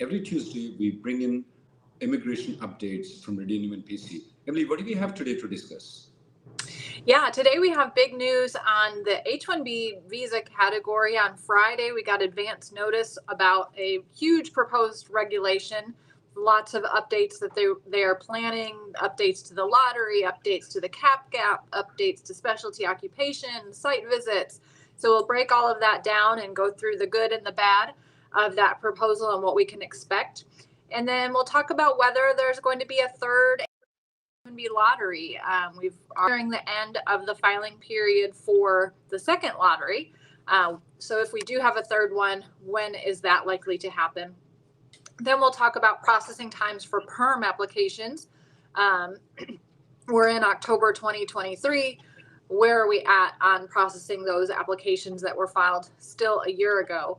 every Tuesday we bring in immigration updates from Reddy Neumann PC. Emily, what do we have today to discuss? Yeah, today we have big news on the H1B visa category. On Friday, we got advance notice about a huge proposed regulation. Lots of updates that they are planning, updates to the lottery, updates to the cap gap, updates to specialty occupation, site visits. So we'll break all of that down and go through the good and the bad of that proposal and what we can expect. And then we'll talk about whether there's going to be a third H1B lottery. We've are nearing the end of the filing period for the second lottery. So if we do have a third one, when is that likely to happen? Then we'll talk about processing times for PERM applications. We're in October 2023. Where are we at on processing those applications that were filed still a year ago?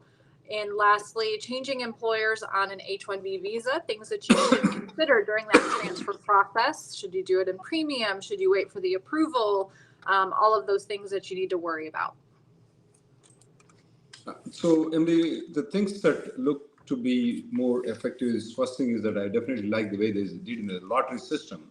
And lastly, changing employers on an H1B visa, things that you should consider during that transfer process. Should you do it in premium? Should you wait for the approval? All of those things that you need to worry about. So, Emily, the things that look to be more effective is, first thing is that I definitely like the way they did in the lottery system,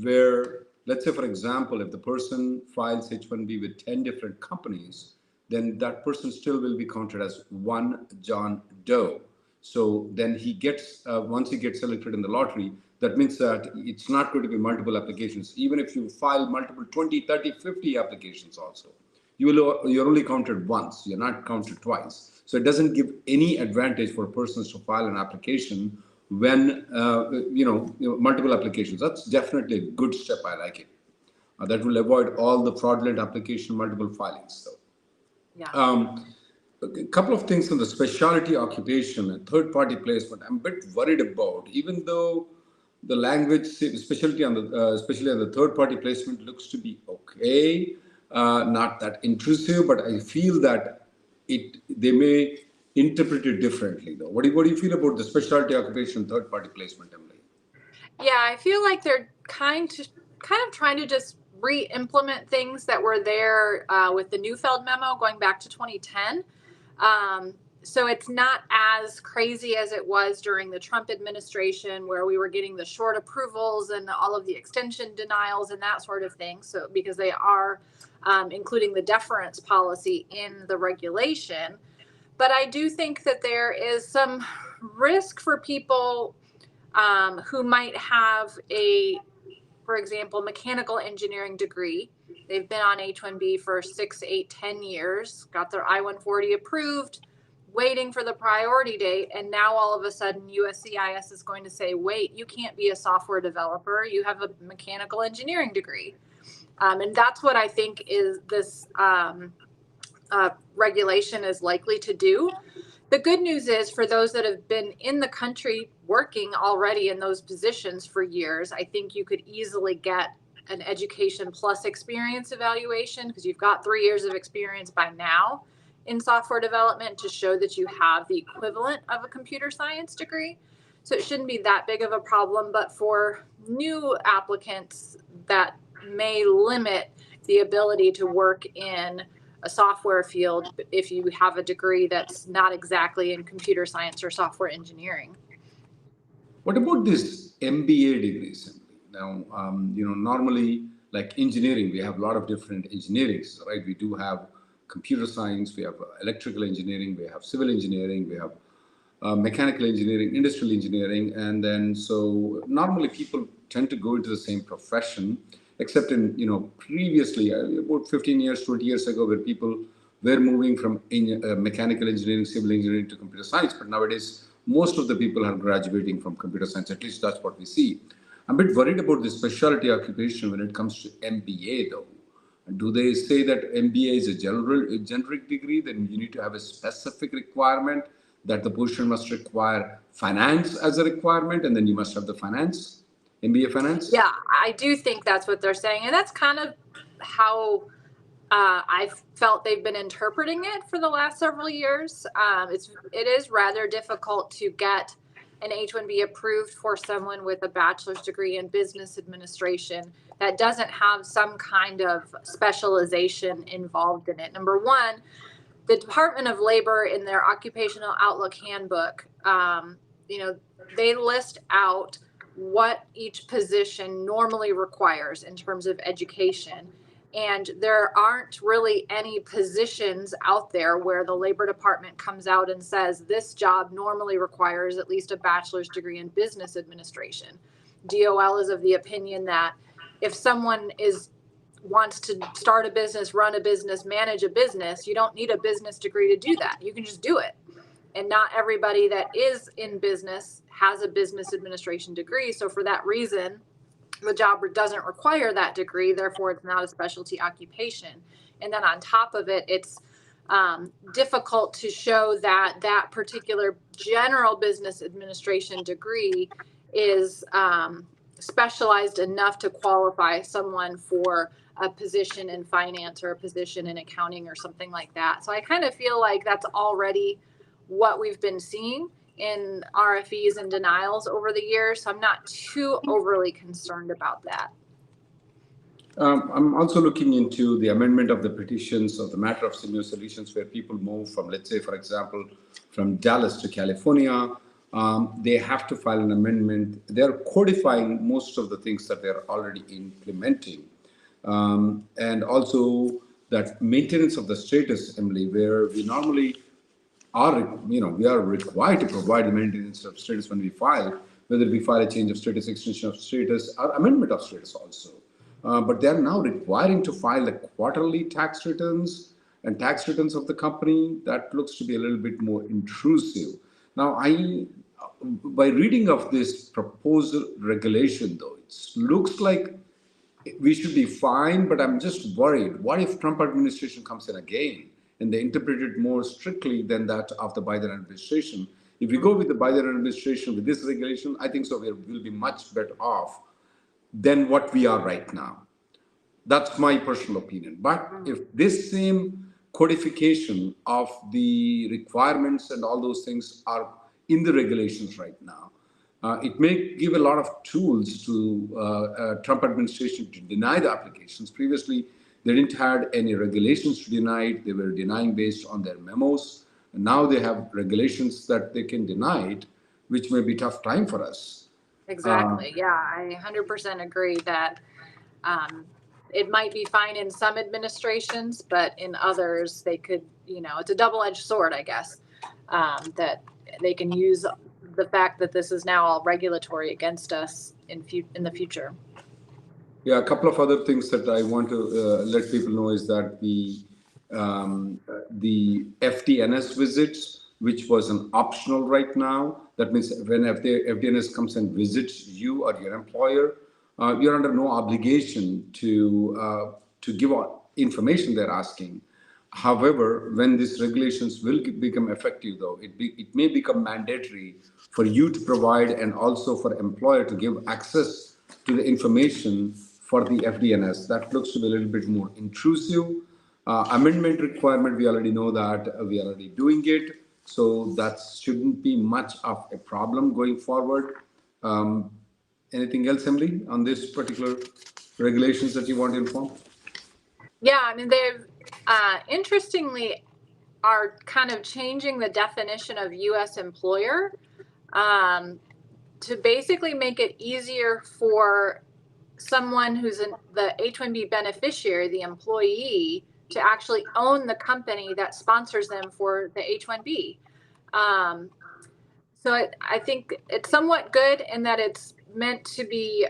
where, let's say, for example, if the person files H1B with 10 different companies, then that person still will be counted as one John Doe. So then he gets, once he gets selected in the lottery, that means that it's not going to be multiple applications. Even if you file multiple 20, 30, 50 applications also, you're only counted once, you're not counted twice. So it doesn't give any advantage for persons to file an application when, multiple applications. That's definitely a good step, I like it. That will avoid all the fraudulent application, multiple filings. So. Yeah. A couple of things on the specialty occupation and third-party placement. I'm a bit worried about, even though the language, especially on the third-party placement, looks to be okay, not that intrusive, but I feel that they may interpret it differently, though. What do you feel about the specialty occupation third-party placement, Emily? Yeah, I feel like they're kind of trying to just re-implement things that were there with the Neufeld memo going back to 2010. So it's not as crazy as it was during the Trump administration, where we were getting the short approvals and all of the extension denials and that sort of thing. So because they are including the deference policy in the regulation. But I do think that there is some risk for people who might have for example, mechanical engineering degree. They've been on H1B for 6, 8, 10 years, got their I-140 approved, waiting for the priority date. And now all of a sudden USCIS is going to say, wait, you can't be a software developer. You have a mechanical engineering degree. And that's what I think is this regulation is likely to do. The good news is, for those that have been in the country working already in those positions for years, I think you could easily get an education plus experience evaluation, because you've got 3 years of experience by now in software development to show that you have the equivalent of a computer science degree. So it shouldn't be that big of a problem. But for new applicants, that may limit the ability to work in a software field if you have a degree that's not exactly in computer science or software engineering. What about this MBA degrees? Now, normally, like engineering, we have a lot of different engineerings, right? We do have computer science, we have electrical engineering, we have civil engineering, we have mechanical engineering, industrial engineering, and then so normally people tend to go into the same profession, except in, previously, about 15 years, 20 years ago, where people were moving from mechanical engineering, civil engineering to computer science. But nowadays, most of the people are graduating from computer science. At least that's what we see. I'm a bit worried about the specialty occupation when it comes to MBA, though. Do they say that MBA is a generic degree? Then you need to have a specific requirement that the position must require finance as a requirement, and then you must have the finance, MBA finance? Yeah, I do think that's what they're saying. And that's kind of how I've felt they've been interpreting it for the last several years. It is rather difficult to get an H1B approved for someone with a bachelor's degree in business administration that doesn't have some kind of specialization involved in it. Number one, the Department of Labor in their Occupational Outlook Handbook they list out what each position normally requires in terms of education. And there aren't really any positions out there where the Labor Department comes out and says this job normally requires at least a bachelor's degree in business administration. DOL is of the opinion that if someone wants to start a business, run a business, manage a business, you don't need a business degree to do that. You can just do it. And not everybody that is in business has a business administration degree. So for that reason, the job doesn't require that degree. Therefore, it's not a specialty occupation. And then on top of it, it's difficult to show that that particular general business administration degree is specialized enough to qualify someone for a position in finance or a position in accounting or something like that. So I kind of feel like that's already what we've been seeing in RFEs and denials over the years. So I'm not too overly concerned about that. I'm also looking into the amendment of the petitions of the matter of similar solutions where people move from, let's say, for example, from Dallas to California. They have to file an amendment. They're codifying most of the things that they're already implementing. And also that maintenance of the status, Emily, where we normally we are required to provide the maintenance of status when we file, whether we file a change of status, extension of status, or amendment of status also. But they're now requiring to file the quarterly tax returns and tax returns of the company. That looks to be a little bit more intrusive. Now, by reading of this proposed regulation, though, it looks like we should be fine, but I'm just worried. What if Trump administration comes in again and they interpret it more strictly than that of the Biden administration? If we go with the Biden administration with this regulation, I think so we'll be much better off than what we are right now. That's my personal opinion. But if this same codification of the requirements and all those things are in the regulations right now, it may give a lot of tools to Trump administration to deny the applications. Previously, they didn't have any regulations to deny it. They were denying based on their memos. And now they have regulations that they can deny it, which may be a tough time for us. Exactly. Yeah, I 100% agree that it might be fine in some administrations, but in others, they could, it's a double-edged sword, I guess, that they can use the fact that this is now all regulatory against us in the future. Yeah, a couple of other things that I want to let people know is that the FDNS visits, which was an optional right now, that means when FDNS comes and visits you or your employer, you're under no obligation to give out information they're asking. However, when these regulations will become effective, though, it may become mandatory for you to provide and also for employer to give access to the information for the FDNS. That looks to be a little bit more intrusive. Amendment requirement, we already know that we are already doing it. So that shouldn't be much of a problem going forward. Anything else, Emily, on this particular regulations that you want to inform? Yeah, I mean, they've interestingly are kind of changing the definition of U.S. employer to basically make it easier for someone who's the H1B beneficiary, the employee, to actually own the company that sponsors them for the H1B. So I think it's somewhat good in that it's meant to be,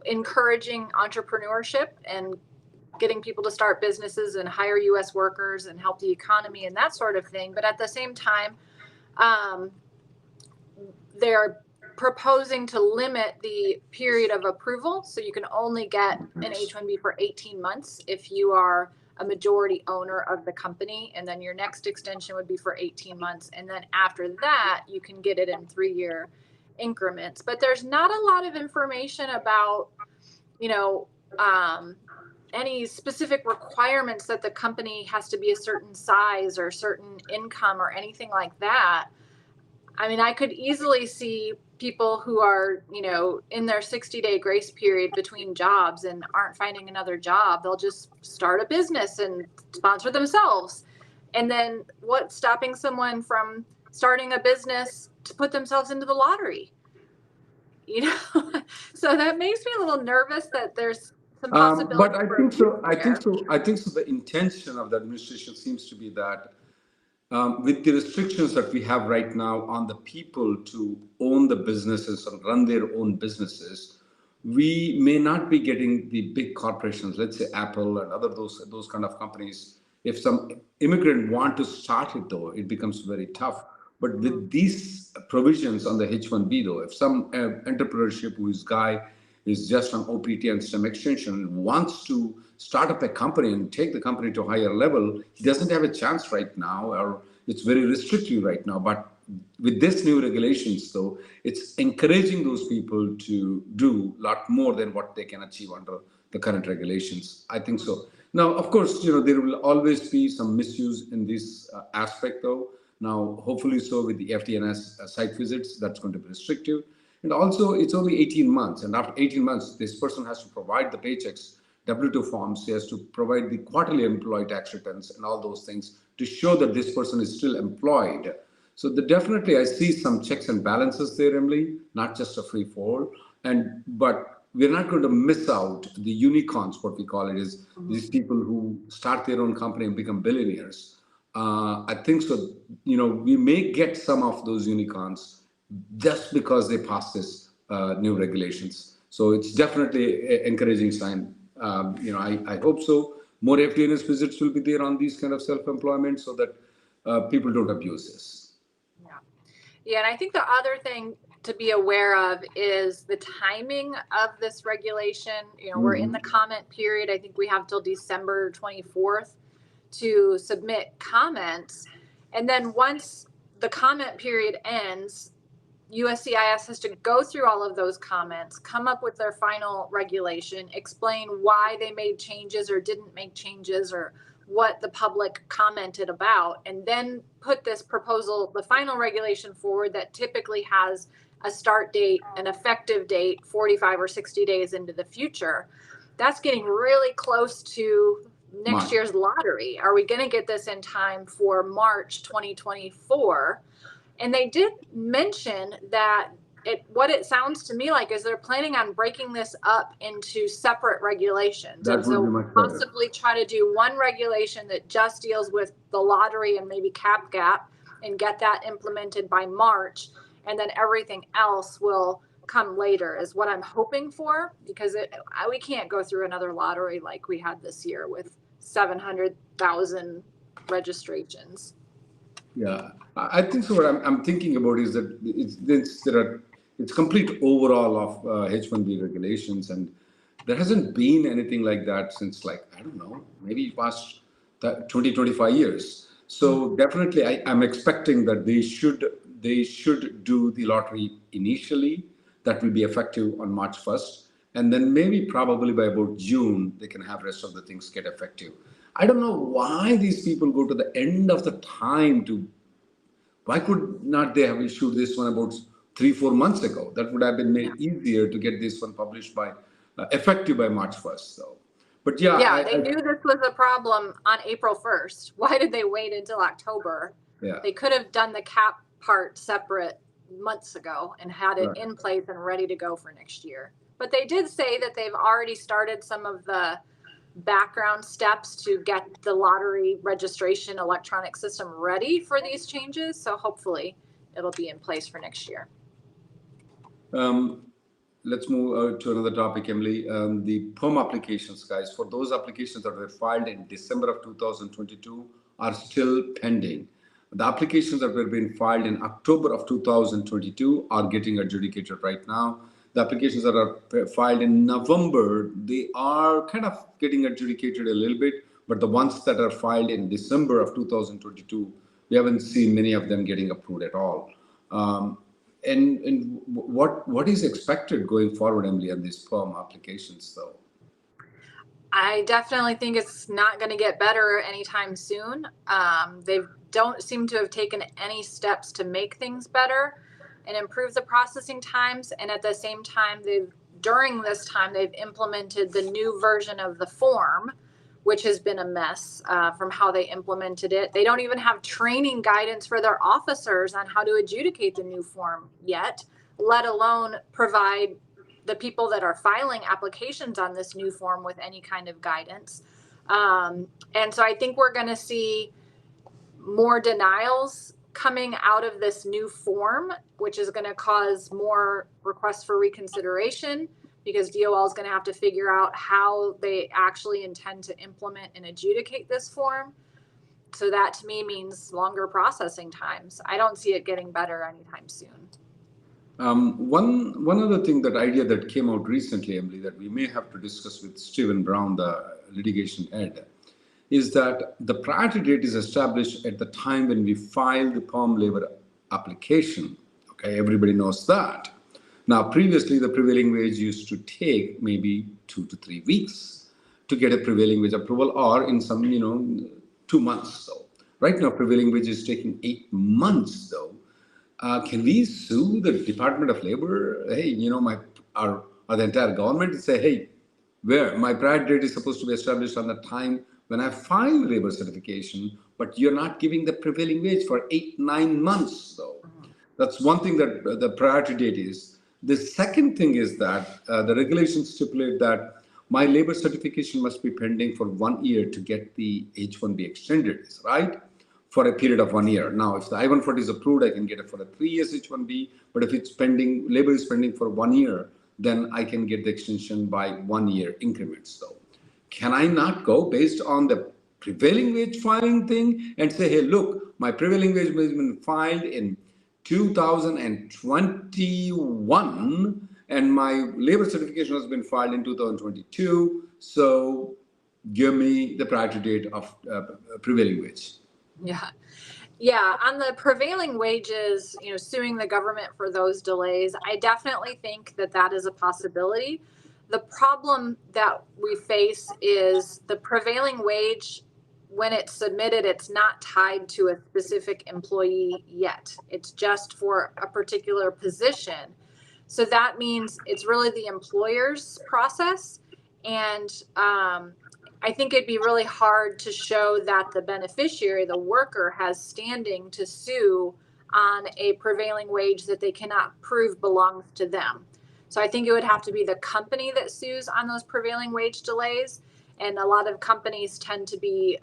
encouraging entrepreneurship and getting people to start businesses and hire U.S. workers and help the economy and that sort of thing. But at the same time, they're proposing to limit the period of approval. So you can only get an H1B for 18 months if you are a majority owner of the company. And then your next extension would be for 18 months. And then after that, you can get it in 3-year increments. But there's not a lot of information about, any specific requirements that the company has to be a certain size or certain income or anything like that. I mean, I could easily see people who are, in their 60-day grace period between jobs and aren't finding another job. They'll just start a business and sponsor themselves. And then what's stopping someone from starting a business, to put themselves into the lottery. You know, so that makes me a little nervous that there's some possibility. But I think so. I think so. I think so. The intention of the administration seems to be that with the restrictions that we have right now on the people to own the businesses and run their own businesses, we may not be getting the big corporations, let's say Apple and other those kind of companies. If some immigrant want to start it, though, it becomes very tough. But with these provisions on the H1B, though, if some entrepreneurship whose guy is just on OPT and STEM extension wants to start up a company and take the company to a higher level, he doesn't have a chance right now, or it's very restrictive right now. But with this new regulations, though, it's encouraging those people to do a lot more than what they can achieve under the current regulations. I think so. Now, of course, there will always be some misuse in this aspect, though. Now, hopefully so with the FDNS site visits, that's going to be restrictive. And also, it's only 18 months. And after 18 months, this person has to provide the paychecks, W-2 forms. He has to provide the quarterly employee tax returns and all those things to show that this person is still employed. So definitely, I see some checks and balances there, Emily, not just a free fall. But we're not going to miss out the unicorns, what we call it, is these people who start their own company and become billionaires. I think so. We may get some of those unicorns just because they pass this new regulations. So it's definitely an encouraging sign. I hope so. More FDNS visits will be there on these kind of self-employment so that people don't abuse this. Yeah, and I think the other thing to be aware of is the timing of this regulation. We're in the comment period. I think we have till December 24th to submit comments. And then once the comment period ends, USCIS has to go through all of those comments, come up with their final regulation, explain why they made changes or didn't make changes or what the public commented about, and then put this proposal, the final regulation forward that typically has a start date, an effective date, 45 or 60 days into the future. That's getting really close to next year's lottery. Are we going to get this in time for March 2024? And they did mention that what it sounds to me like is they're planning on breaking this up into separate regulations. And so possibly try to do one regulation that just deals with the lottery and maybe cap gap and get that implemented by March. And then everything else will come later is what I'm hoping for, because we can't go through another lottery like we had this year with 700,000 registrations. Yeah, I think so. What I'm thinking about is that it's complete overhaul of H1B regulations, and there hasn't been anything like that since, I don't know, maybe past 20, 25 years. So definitely, I'm expecting that they should do the lottery initially. That will be effective on March 1st, and then maybe probably by about June they can have rest of the things get effective. I don't know why these people go to the end of the time why could not they have issued this one about 3-4 months ago? That would have been made easier to get this one published effective by March 1st. So, but yeah. They knew this was a problem on April 1st. Why did they wait until October? Yeah. They could have done the cap part separate months ago and had it in place and ready to go for next year. But they did say that they've already started some of the background steps to get the lottery registration electronic system ready for these changes. So hopefully it'll be in place for next year. Let's move to another topic, Emily. The PERM applications, guys, for those applications that were filed in December of 2022 are still pending. The applications that were being filed in October of 2022 are getting adjudicated right now. The applications that are filed in November, they are kind of getting adjudicated a little bit, but the ones that are filed in December of 2022, we haven't seen many of them getting approved at all. And what is expected going forward, Emily, on these PERM applications, though? I definitely think it's not going to get better anytime soon. They don't seem to have taken any steps to make things better and improve the processing times. And at the same time, during this time, they've implemented the new version of the form, which has been a mess from how they implemented it. They don't even have training guidance for their officers on how to adjudicate the new form yet, let alone provide the people that are filing applications on this new form with any kind of guidance. And so I think we're going to see more denials coming out of this new form, which is going to cause more requests for reconsideration, because DOL is going to have to figure out how they actually intend to implement and adjudicate this form. So that to me means longer processing times. I don't see it getting better anytime soon. One other thing, that idea that came out recently, Emily, that we may have to discuss with Stephen Brown, the litigation head, is that the priority date is established at the time when we file the PERM labor application. Okay, everybody knows that. Now, previously, the prevailing wage used to take maybe 2 to 3 weeks to get a prevailing wage approval, or in some, 2 months though. Right now, prevailing wage is taking 8 months though. Can we sue the Department of Labor? Hey, or the entire government to say, hey, where my priority date is supposed to be established on the time when I file labor certification, but you're not giving the prevailing wage for 8-9 months though. That's one thing that the priority date is. The second thing is that the regulations stipulate that my labor certification must be pending for 1 year to get the H1B extended, right? For a period of 1 year. Now, if the I-140 is approved, I can get it for a 3 years H1B, but if it's pending, labor is pending for 1 year, then I can get the extension by 1 year increments though. Can I not go based on the prevailing wage filing thing and say, hey, look, my prevailing wage has been filed in 2021 and my labor certification has been filed in 2022, so give me the priority date of prevailing wage. Yeah, on the prevailing wages, suing the government for those delays, I definitely think that is a possibility. The problem that we face is the prevailing wage, when it's submitted, it's not tied to a specific employee yet. It's just for a particular position. So that means it's really the employer's process. And I think it'd be really hard to show that the beneficiary, the worker, has standing to sue on a prevailing wage that they cannot prove belongs to them. So I think it would have to be the company that sues on those prevailing wage delays. And a lot of companies tend to be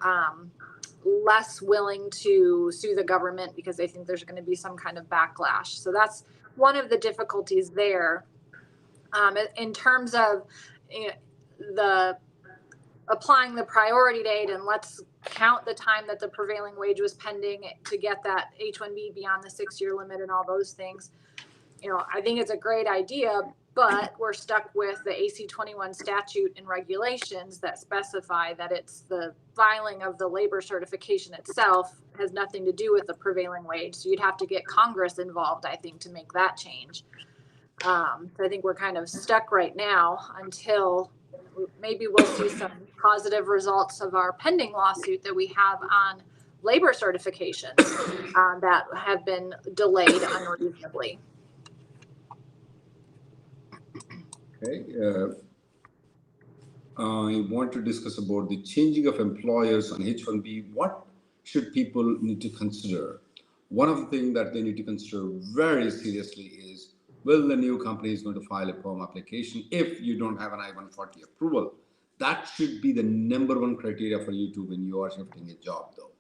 less willing to sue the government because they think there's going to be some kind of backlash. So that's one of the difficulties there. In terms of the applying the priority date, and let's count the time that the prevailing wage was pending to get that H1B beyond the 6-year limit and all those things. I think it's a great idea, but we're stuck with the AC 21 statute and regulations that specify that it's the filing of the labor certification itself has nothing to do with the prevailing wage. So you'd have to get Congress involved, I think, to make that change. So I think we're kind of stuck right now until maybe we'll see some positive results of our pending lawsuit that we have on labor certifications that have been delayed unreasonably. Okay. I want to discuss about the changing of employers on H1B. What should people need to consider? One of the things that they need to consider very seriously is, will the new company is going to file a PERM application if you don't have an I-140 approval? That should be the number one criteria for you to when you are shifting a job though.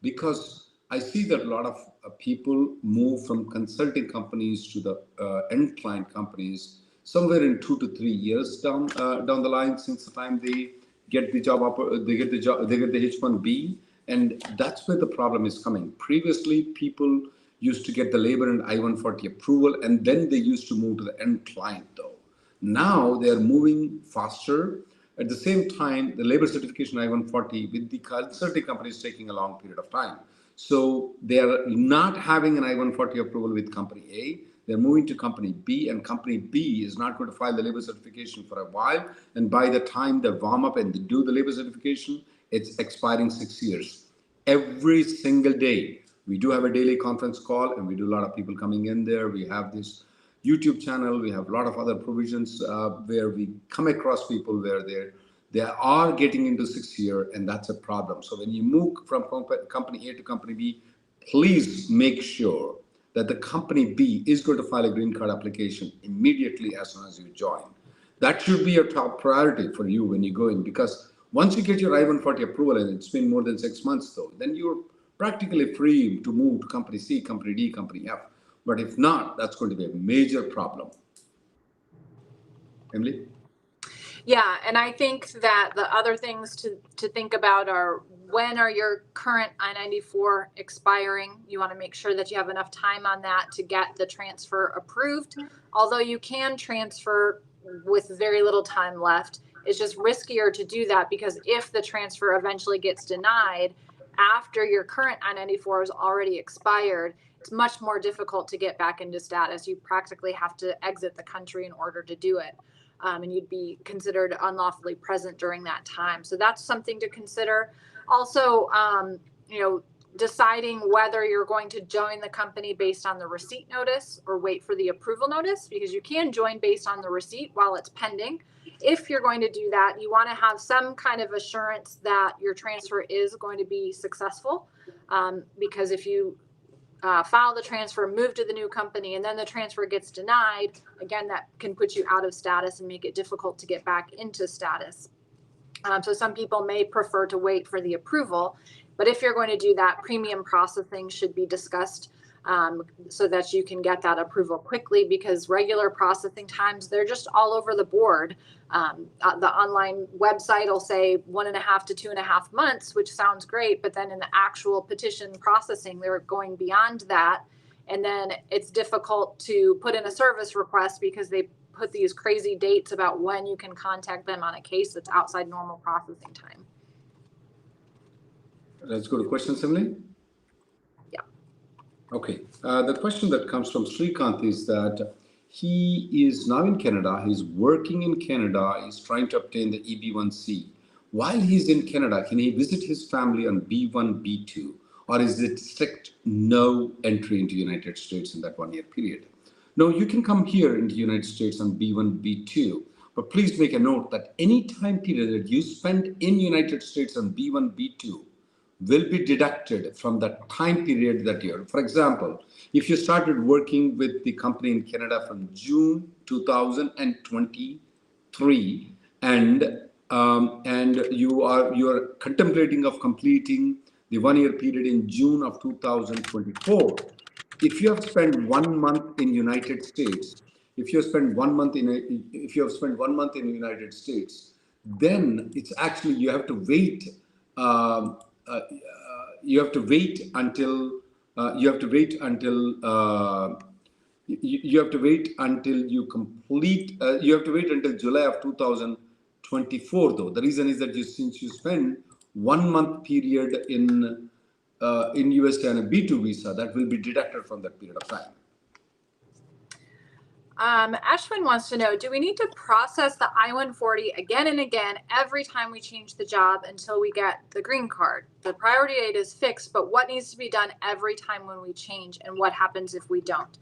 Because I see that a lot of people move from consulting companies to the end client companies somewhere in 2 to 3 years down the line since the time they get the job, they get the H1B, and that's where the problem is coming. Previously, people used to get the labor and I-140 approval, and then they used to move to the end client though. Now they are moving faster. At the same time, the labor certification I-140 with the consulting company is taking a long period of time. So they are not having an I-140 approval with company A. They're moving to company B, and company B is not going to file the labor certification for a while. And by the time they warm up and they do the labor certification, it's expiring 6 years. Every single day, we do have a daily conference call, and we do a lot of people coming in there. We have this YouTube channel. We have a lot of other provisions where we come across people where They are getting into 6 year, and that's a problem. So when you move from company A to company B, please make sure that the company B is going to file a green card application immediately as soon as you join. That should be your top priority for you when you go in, because once you get your I-140 approval, and it's been more than 6 months though, then you're practically free to move to company C, company D, company F. But if not, that's going to be a major problem. Emily? Yeah, and I think that the other things to think about are, when are your current I-94 expiring? You want to make sure that you have enough time on that to get the transfer approved. Although you can transfer with very little time left, it's just riskier to do that, because if the transfer eventually gets denied after your current I-94 is already expired, it's much more difficult to get back into status. You practically have to exit the country in order to do it. And you'd be considered unlawfully present during that time. So that's something to consider. Also, deciding whether you're going to join the company based on the receipt notice or wait for the approval notice, because you can join based on the receipt while it's pending. If you're going to do that, you want to have some kind of assurance that your transfer is going to be successful, because if you file the transfer, move to the new company, and then the transfer gets denied, again, that can put you out of status and make it difficult to get back into status. So some people may prefer to wait for the approval, but if you're going to do that, premium processing should be discussed, so that you can get that approval quickly, because regular processing times, they're just all over the board. The online website will say 1.5 to 2.5 months, which sounds great, but then in the actual petition processing, they're going beyond that. And then it's difficult to put in a service request because they put these crazy dates about when you can contact them on a case that's outside normal processing time. Let's go to questions, Emily. Yeah. Okay. The question that comes from Srikanth is that he is now in Canada. He's working in Canada. He's trying to obtain the EB1C. While he's in Canada, can he visit his family on B1, B2? Or is it strict no entry into United States in that 1 year period? No, you can come here in the United States on B1, B2. But please make a note that any time period that you spend in United States on B1, B2 will be deducted from that time period that year. For example, if you started working with the company in Canada from June 2023 and you are contemplating of completing the 1 year period in June of 2024, if you have spent 1 month in United States, if you have spent 1 month in the United States, then it's actually you have to wait. You have to wait until you complete. You have to wait until July of 2024. Though the reason is that since you spend 1 month period in USA on a B2 visa, that will be deducted from that period of time. Ashwin wants to know, do we need to process the I-140 again and again every time we change the job until we get the green card? The priority date is fixed, but what needs to be done every time when we change, and what happens if we don't?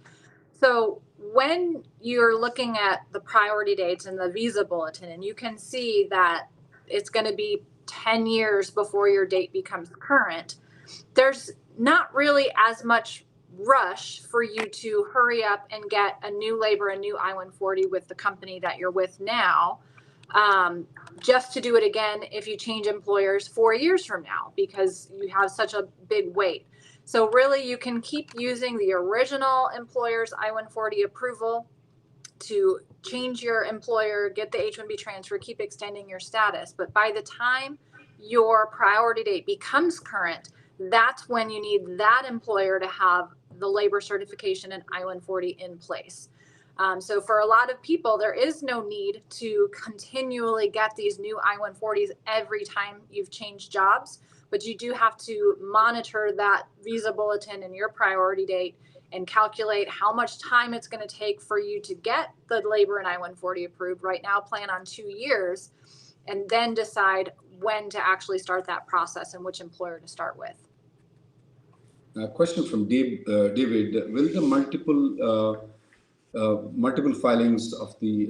So when you're looking at the priority dates in the visa bulletin, and you can see that it's going to be 10 years before your date becomes current, there's not really as much rush for you to hurry up and get a new labor, a new I-140 with the company that you're with now, just to do it again if you change employers 4 years from now, because you have such a big wait. So really, you can keep using the original employer's I-140 approval to change your employer, get the H1B transfer, keep extending your status. But by the time your priority date becomes current, that's when you need that employer to have the labor certification and I-140 in place. So for a lot of people, there is no need to continually get these new I-140s every time you've changed jobs, but you do have to monitor that visa bulletin and your priority date and calculate how much time it's going to take for you to get the labor and I-140 approved. Right now, plan on 2 years, and then decide when to actually start that process and which employer to start with. A question from David: will the multiple filings of the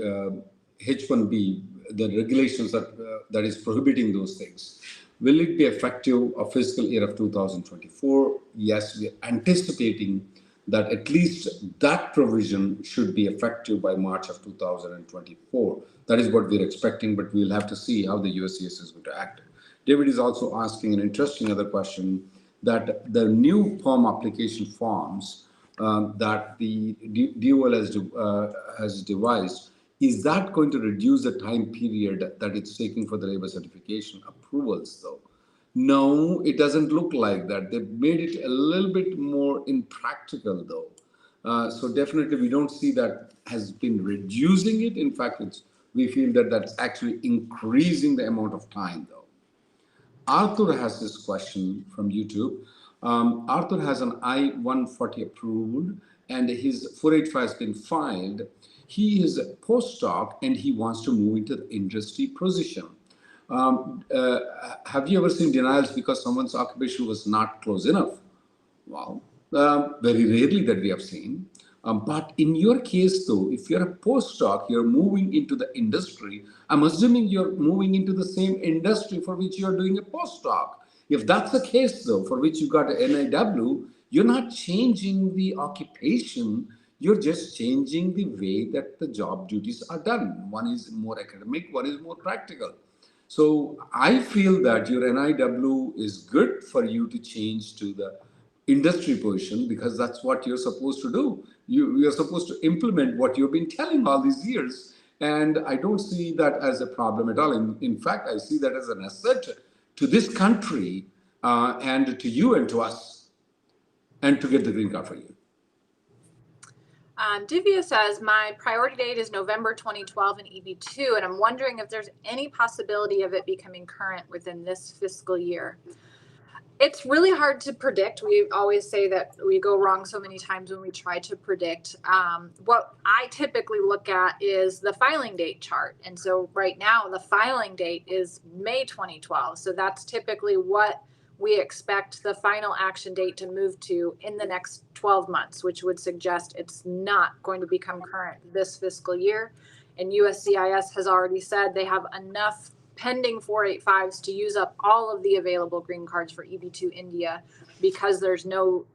H1B the regulations that is prohibiting those things. Will it be effective of fiscal year of 2024? Yes, we are anticipating that at least that provision should be effective by March of 2024. That is what we're expecting, but we'll have to see how the USCIS is going to act. David is also asking an interesting other question, that the new PERM application forms that the DOL has devised, is that going to reduce the time period that it's taking for the labor certification approvals though? No, it doesn't look like that. They've made it a little bit more impractical though. So definitely we don't see that has been reducing it. In fact, we feel that that's actually increasing the amount of time though. Arthur has this question from YouTube. Arthur has an I-140 approved and his 485 has been filed. He is a postdoc and he wants to move into the industry position. Have you ever seen denials because someone's occupation was not close enough? Well, very rarely that we have seen. But in your case, though, if you're a postdoc, you're moving into the industry. I'm assuming you're moving into the same industry for which you're doing a postdoc. If that's the case, though, for which you got an NIW, you're not changing the occupation. You're just changing the way that the job duties are done. One is more academic, one is more practical. So I feel that your NIW is good for you to change to the industry position because that's what you're supposed to do. You're supposed to implement what you've been telling all these years. And I don't see that as a problem at all. In fact, I see that as an asset to this country and to you and to us, and to get the green card for you. Divya says, my priority date is November 2012 in EB2, and I'm wondering if there's any possibility of it becoming current within this fiscal year. It's really hard to predict. We always say that we go wrong so many times when we try to predict. What I typically look at is the filing date chart. And so right now, the filing date is May 2012. So that's typically what we expect the final action date to move to in the next 12 months, which would suggest it's not going to become current this fiscal year. And USCIS has already said they have enough pending 485s to use up all of the available green cards for EB2 India because there's no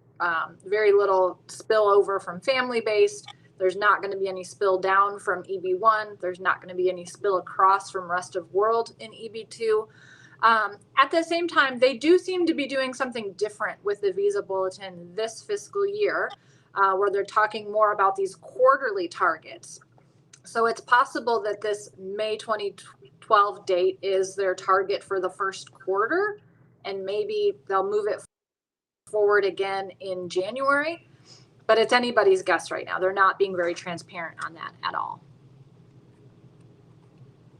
very little spillover from family-based. There's not going to be any spill down from EB1. There's not going to be any spill across from rest of world in EB2. At the same time, they do seem to be doing something different with the visa bulletin this fiscal year, where they're talking more about these quarterly targets. So it's possible that this May 2012 date is their target for the first quarter, and maybe they'll move it forward again in January. But it's anybody's guess right now. They're not being very transparent on that at all.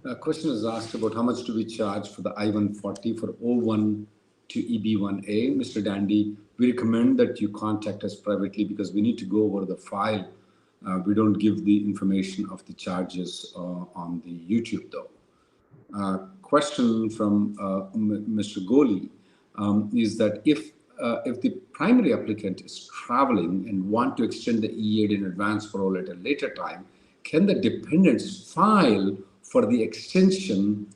A question is asked about how much do we charge for the I-140 for O1 to EB1A. Mr. Dandy, we recommend that you contact us privately because we need to go over the file. We don't give the information of the charges on the YouTube though. Question from Mr. Goli is that if the primary applicant is traveling and want to extend the E8 in advance parole at a later time, can the dependents file for the extension?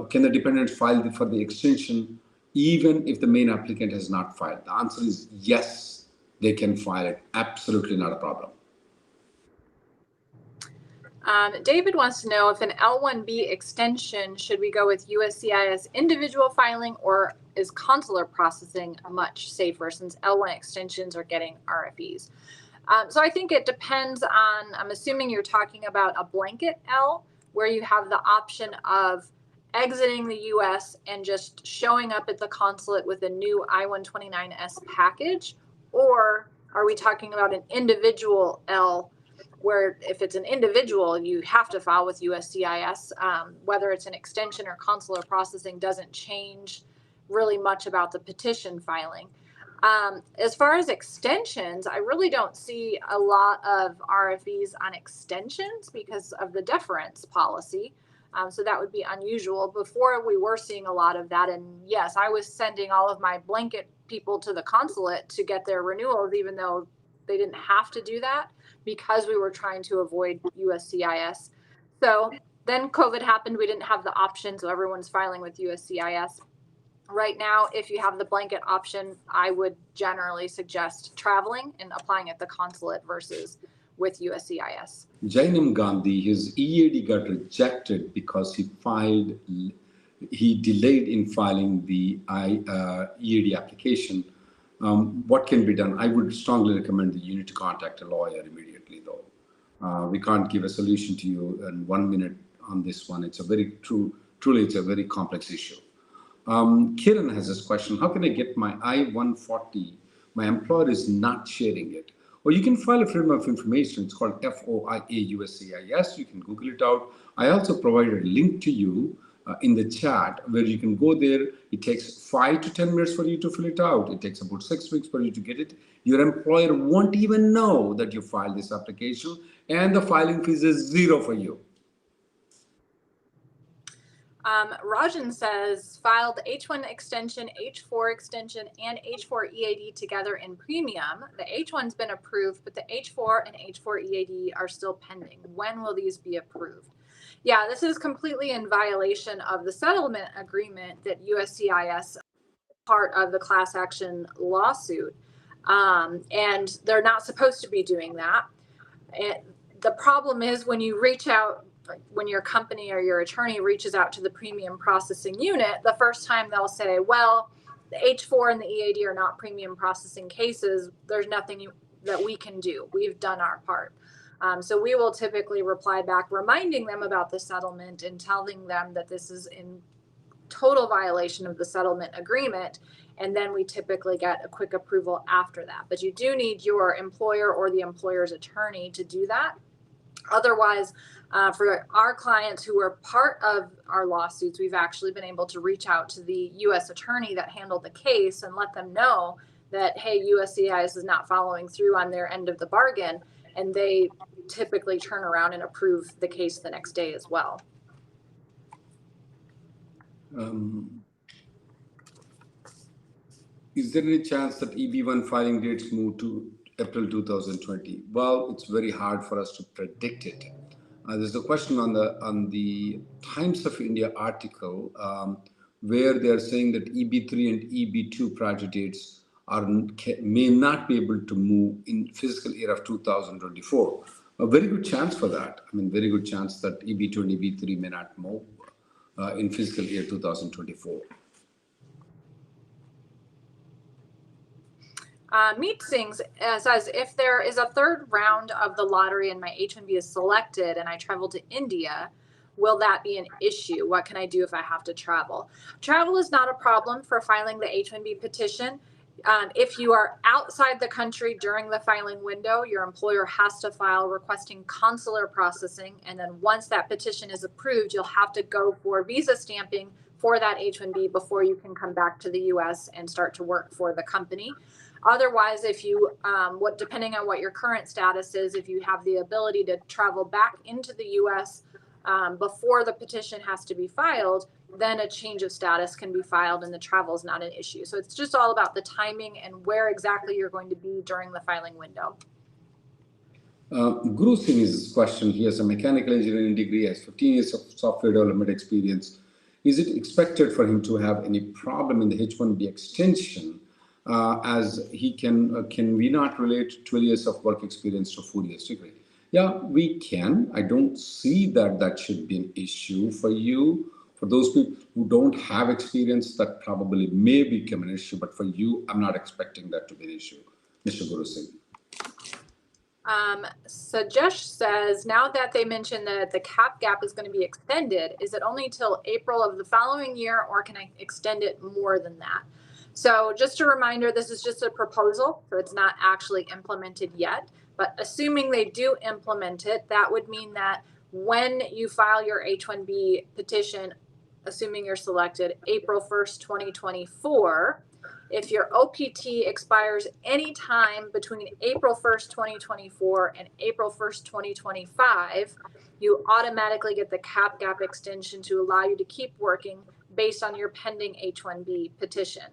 Can the dependents file for the extension even if the main applicant has not filed? The answer is yes, they can file it. Absolutely not a problem. David wants to know if an L1B extension, should we go with USCIS individual filing, or is consular processing much safer since L1 extensions are getting RFEs? So I think it depends on, I'm assuming you're talking about a blanket L, where you have the option of exiting the US and just showing up at the consulate with a new I-129S package, or are we talking about an individual L, where if it's an individual, you have to file with USCIS. Whether it's an extension or consular processing doesn't change really much about the petition filing. As far as extensions, I really don't see a lot of RFEs on extensions because of the deference policy. So that would be unusual. Before, we were seeing a lot of that. And yes, I was sending all of my blanket people to the consulate to get their renewals, even though they didn't have to do that, because we were trying to avoid USCIS. So Then COVID happened. We didn't have the option, so everyone's filing with USCIS. Right now, if you have the blanket option, I would generally suggest traveling and applying at the consulate versus with USCIS. Jainam Gandhi, his EAD got rejected because he delayed in filing the EAD application. What can be done? I would strongly recommend that you need to contact a lawyer immediately, though. We can't give a solution to you in 1 minute on this one. It's a very truly, it's a very complex issue. Kiran has this question: how can I get my I-140? My employer is not sharing it. Or you can file a Freedom of Information. It's called FOIA USCIS. You can Google it out. I also provided a link to you in the chat where you can go there. It takes 5 to 10 minutes for you to fill it out. It takes about 6 weeks for you to get it. Your employer won't even know that you filed this application, and the filing fees is 0 for you. Rajan says, filed H1 extension, H4 extension, and H4 EAD together in premium. The H1's been approved, but the H4 and H4 EAD are still pending. When will these be approved? Yeah, this is completely in violation of the settlement agreement that USCIS part of the class action lawsuit. And they're not supposed to be doing that. The problem is when you reach out, when your company or your attorney reaches out to the premium processing unit, the first time they'll say, well, the H4 and the EAD are not premium processing cases. There's nothing that we can do. We've done our part. So we will typically reply back, reminding them about the settlement and telling them that this is in total violation of the settlement agreement. And then we typically get a quick approval after that. But you do need your employer or the employer's attorney to do that. Otherwise, for our clients who were part of our lawsuits, we've actually been able to reach out to the U.S. attorney that handled the case and let them know that, hey, USCIS is not following through on their end of the bargain. And they typically turn around and approve the case the next day as well. Is there any chance that EB1 filing dates move to April 2020? Well, it's very hard for us to predict it. There's a question on the Times of India article where they are saying that EB3 and EB2 project dates may not be able to move in fiscal year of 2024. A very good chance for that. I mean, very good chance that EB2 and EB3 may not move in fiscal year 2024. Meet Sings says, if there is a third round of the lottery and my H1B is selected and I travel to India, will that be an issue? What can I do if I have to travel? Travel is not a problem for filing the H1B petition. If you are outside the country during the filing window, your employer has to file requesting consular processing. And then once that petition is approved, you'll have to go for visa stamping for that H1B before you can come back to the US and start to work for the company. Otherwise, if you, depending on what your current status is, if you have the ability to travel back into the US before the petition has to be filed, then a change of status can be filed and the travel is not an issue. So it's just all about the timing and where exactly you're going to be during the filing window. Guru Singh's question, he has a mechanical engineering degree, has 15 years of software development experience. Is it expected for him to have any problem in the H1B extension as he can we not relate 12 years of work experience to 4 years degree? Yeah, we can. I don't see that should be an issue for you. For those people who don't have experience, that probably may become an issue. But for you, I'm not expecting that to be an issue. Mr. Guru Singh. Sajesh says, now that they mentioned that the cap gap is going to be extended, is it only till April of the following year, or can I extend it more than that? So just a reminder, this is just a proposal, so it's not actually implemented yet. But assuming they do implement it, that would mean that when you file your H1B petition, assuming you're selected April 1st, 2024, if your OPT expires anytime between April 1st, 2024 and April 1st, 2025, you automatically get the cap gap extension to allow you to keep working based on your pending H1B petition.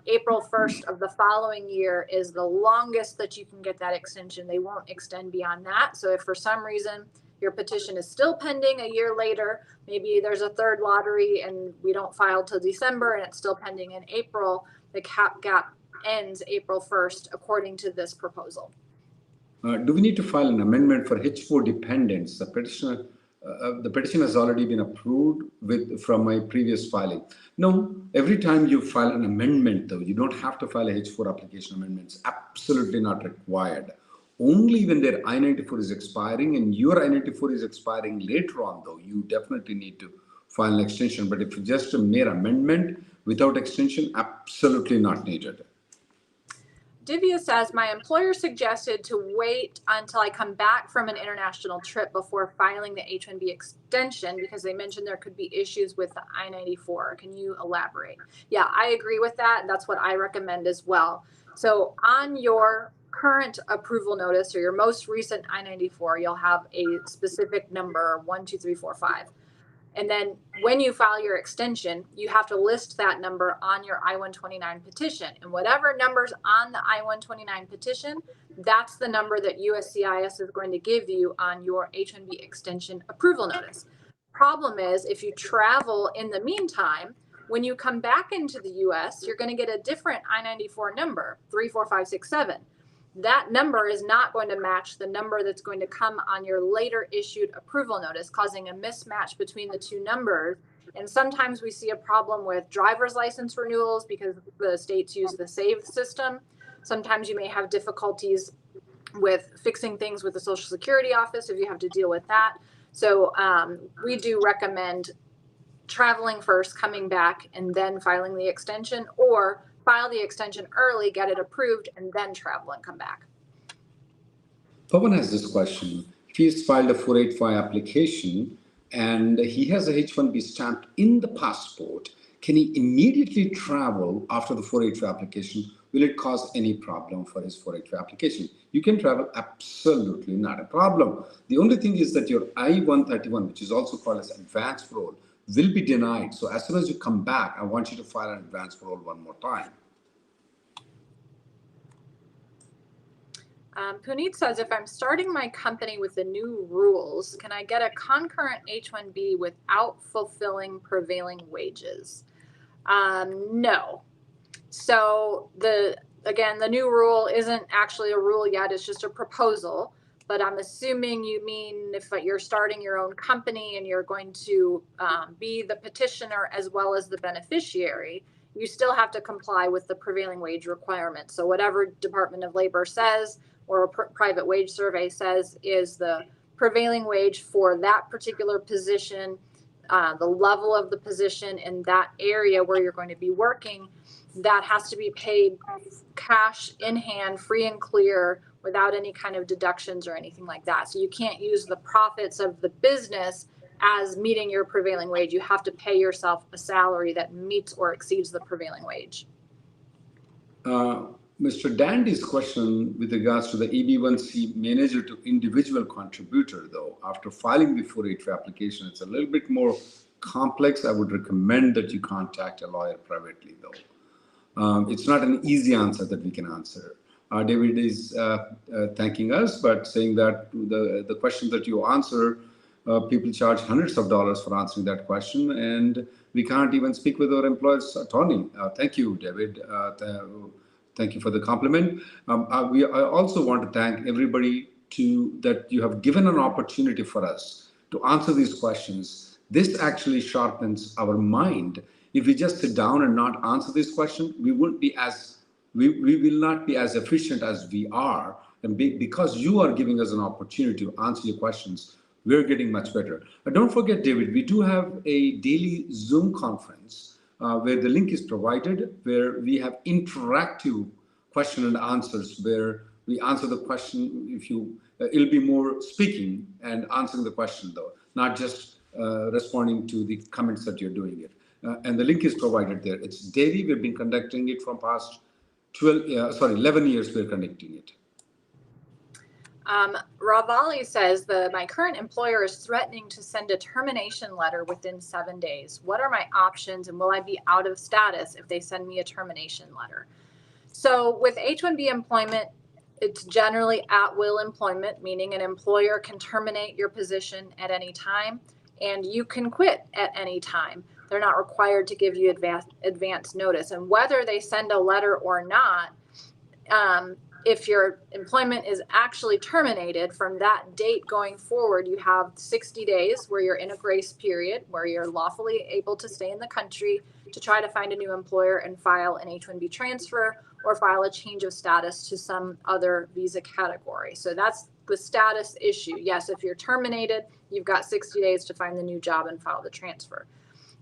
April 1st of the following year is the longest that you can get that extension. They won't extend beyond that. So if for some reason your petition is still pending a year later, maybe there's a third lottery and we don't file till December and it's still pending in April, the cap gap ends April 1st, according to this proposal. Do we need to file an amendment for H4 dependents? The petition has already been approved from my previous filing. No, every time you file an amendment, though, you don't have to file a H4 application amendment. It's absolutely not required. Only when their I-94 is expiring and your I-94 is expiring later on, though, you definitely need to file an extension. But if it's just a mere amendment without extension, absolutely not needed. Divya says, my employer suggested to wait until I come back from an international trip before filing the H1B extension because they mentioned there could be issues with the I-94. Can you elaborate? Yeah, I agree with that. That's what I recommend as well. So on your current approval notice or your most recent I-94, you'll have a specific number, 12345. And then when you file your extension, you have to list that number on your I-129 petition. And whatever number's on the I-129 petition, that's the number that USCIS is going to give you on your H-1B extension approval notice. Problem is, if you travel in the meantime, when you come back into the US, you're going to get a different I-94 number, 34567. That number is not going to match the number that's going to come on your later issued approval notice, causing a mismatch between the two numbers. And sometimes we see a problem with driver's license renewals because the states use the SAVE system. Sometimes you may have difficulties with fixing things with the Social Security office if you have to deal with that. So we do recommend traveling first, coming back, and then filing the extension, or file the extension early, get it approved, and then travel and come back. Pawan has this question. He's filed a 485 application and he has a H1B stamped in the passport. Can he immediately travel after the 485 application? Will it cause any problem for his 485 application? You can travel, absolutely not a problem. The only thing is that your I-131, which is also called as advance parole, will be denied. So as soon as you come back, I want you to file an advance parole one more time. Puneet says, if I'm starting my company with the new rules, can I get a concurrent H1B without fulfilling prevailing wages? No. So again, the new rule isn't actually a rule yet. It's just a proposal. But I'm assuming you mean if you're starting your own company and you're going to be the petitioner as well as the beneficiary, you still have to comply with the prevailing wage requirements. So whatever Department of Labor says or a private wage survey says is the prevailing wage for that particular position, the level of the position in that area where you're going to be working, that has to be paid cash in hand, free and clear, without any kind of deductions or anything like that. So you can't use the profits of the business as meeting your prevailing wage. You have to pay yourself a salary that meets or exceeds the prevailing wage. Mr. Dandy's question with regards to the EB1C manager to individual contributor, though, after filing the 483 application, it's a little bit more complex. I would recommend that you contact a lawyer privately, though. It's not an easy answer that we can answer. David is thanking us, but saying that the question that you answer, people charge hundreds of dollars for answering that question, and we can't even speak with our employer's attorney. Thank you, David. Thank you for the compliment. I also want to thank everybody that you have given an opportunity for us to answer these questions. This actually sharpens our mind. If we just sit down and not answer this question, we won't be as we will not be as efficient as we are. And because you are giving us an opportunity to answer your questions, we're getting much better. But don't forget, David, we do have a daily Zoom conference where the link is provided, where we have interactive question and answers, where we answer the question. It'll be more speaking and answering the question, though, not just responding to the comments that you're doing it. And the link is provided there. It's daily. We've been conducting it from past 11 years we're conducting it. Ravali says my current employer is threatening to send a termination letter within 7 days. What are my options, and will I be out of status if they send me a termination letter? So with H1B employment, It's generally at-will employment, meaning an employer can terminate your position at any time, and you can quit at any time. They're not required to give you advance notice. And whether they send a letter or not, if your employment is actually terminated from that date going forward, you have 60 days where you're in a grace period, where you're lawfully able to stay in the country to try to find a new employer and file an H-1B transfer or file a change of status to some other visa category. So that's the status issue. Yes, if you're terminated, you've got 60 days to find the new job and file the transfer.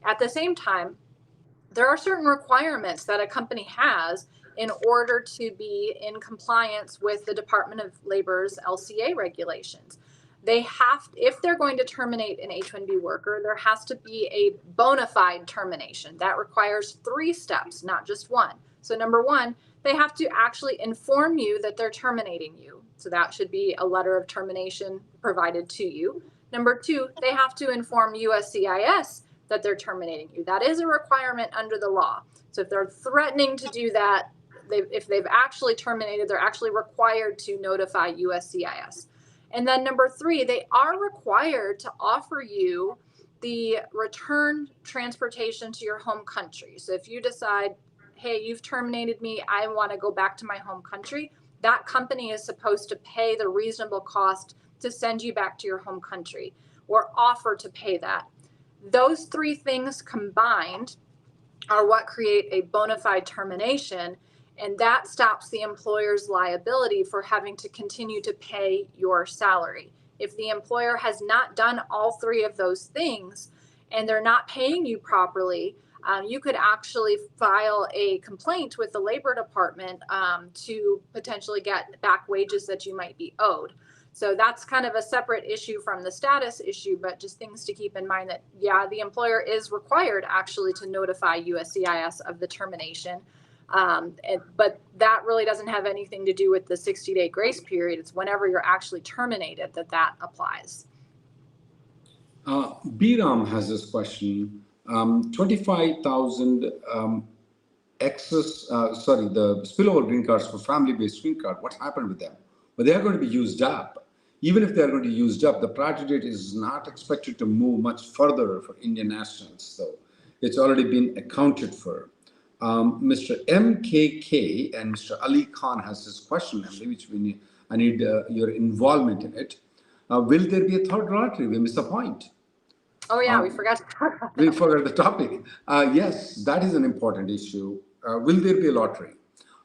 At the same time, there are certain requirements that a company has in order to be in compliance with the Department of Labor's LCA regulations. They have, if they're going to terminate an H-1B worker, there has to be a bona fide termination. That requires 3 steps, not just 1. So number 1, they have to actually inform you that they're terminating you. So that should be a letter of termination provided to you. Number 2, they have to inform USCIS that they're terminating you. That is a requirement under the law. So if they're threatening to do that, if they've actually terminated, they're actually required to notify USCIS. And then number 3, they are required to offer you the return transportation to your home country. So if you decide, hey, you've terminated me, I want to go back to my home country, that company is supposed to pay the reasonable cost to send you back to your home country or offer to pay that. Those 3 things combined are what create a bona fide termination, and that stops the employer's liability for having to continue to pay your salary. If the employer has not done all 3 of those things and they're not paying you properly, you could actually file a complaint with the Labor Department to potentially get back wages that you might be owed. So that's kind of a separate issue from the status issue, but just things to keep in mind that, yeah, the employer is required actually to notify USCIS of the termination. But that really doesn't have anything to do with the 60-day grace period. It's whenever you're actually terminated that applies. Biram has this question. 25,000 excess, the spillover green cards for family-based green card, what happened with them? But they are going to be used up. Even if they are going to be used up, the priority date is not expected to move much further for Indian nationals. So it's already been accounted for. Mr. MKK and Mr. Ali Khan has this question, which I need your involvement in it. Will there be a third lottery? We missed the point. Oh yeah, we forgot to talk about that. We forgot the topic. Yes, that is an important issue. Will there be a lottery?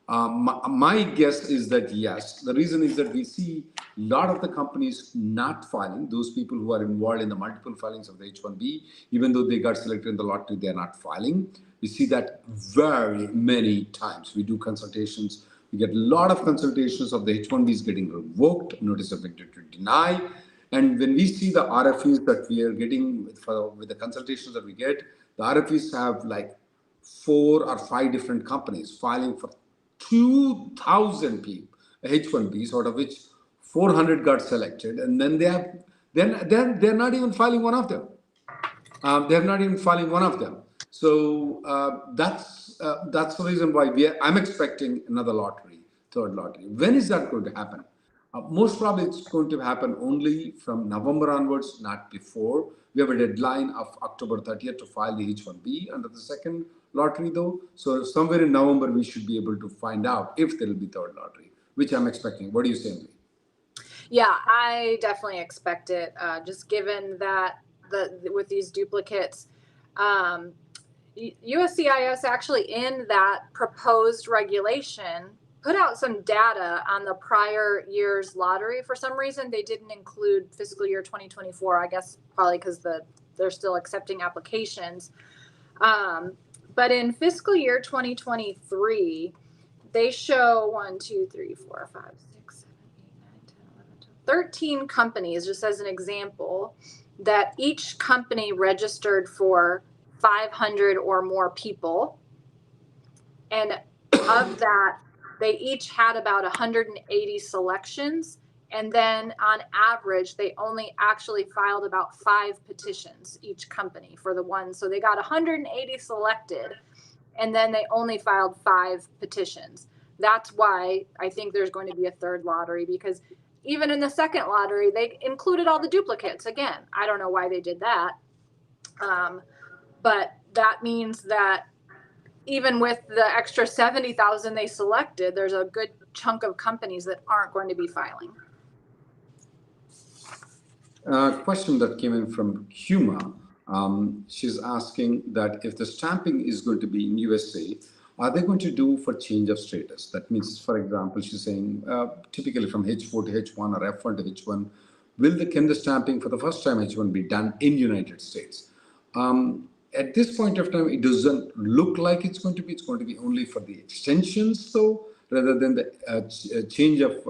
My guess is that yes. The reason is that we see a lot of the companies not filing, those people who are involved in the multiple filings of the H1B, even though they got selected in the lottery, they are not filing. We see that very many times. We do consultations. We get a lot of consultations of the H1Bs getting revoked, notice of intent to deny. And when we see the RFEs that we are getting with the consultations that we get, the RFEs have like 4 or 5 different companies filing for 2,000 people H1Bs, out of which 400 got selected, and then they're not even filing one of them. They're not even filing one of them. So that's the reason why I'm expecting another lottery, third lottery. When is that going to happen? Most probably it's going to happen only from November onwards, not before. We have a deadline of October 30th to file the H1B under the second lottery though. So somewhere in November, we should be able to find out if there will be third lottery, which I'm expecting. What do you say, Emily? Yeah, I definitely expect it, just given that with these duplicates, USCIS actually in that proposed regulation put out some data on the prior year's lottery. For some reason, they didn't include fiscal year 2024, I guess probably because they're still accepting applications. But in fiscal year 2023, they show 1, 2, 3, 4, 5, 6, 7, 8, 9, 10, 11, 12, 13 companies, just as an example, that each company registered for 500 or more people. And of that, they each had about 180 selections. And then on average, they only actually filed about 5 petitions, each company for the one. So they got 180 selected, and then they only filed 5 petitions. That's why I think there's going to be a third lottery, because even in the second lottery, they included all the duplicates. Again, I don't know why they did that. But that means that even with the extra 70,000 they selected, there's a good chunk of companies that aren't going to be filing. Question that came in from Huma. She's asking that if the stamping is going to be in USA, are they going to do for change of status? That means, for example, she's saying typically from H4 to H1 or F1 to H1, can the stamping for the first time H1 be done in United States? At this point of time, it doesn't look like it's going to be. It's going to be only for the extensions, though, rather than the change of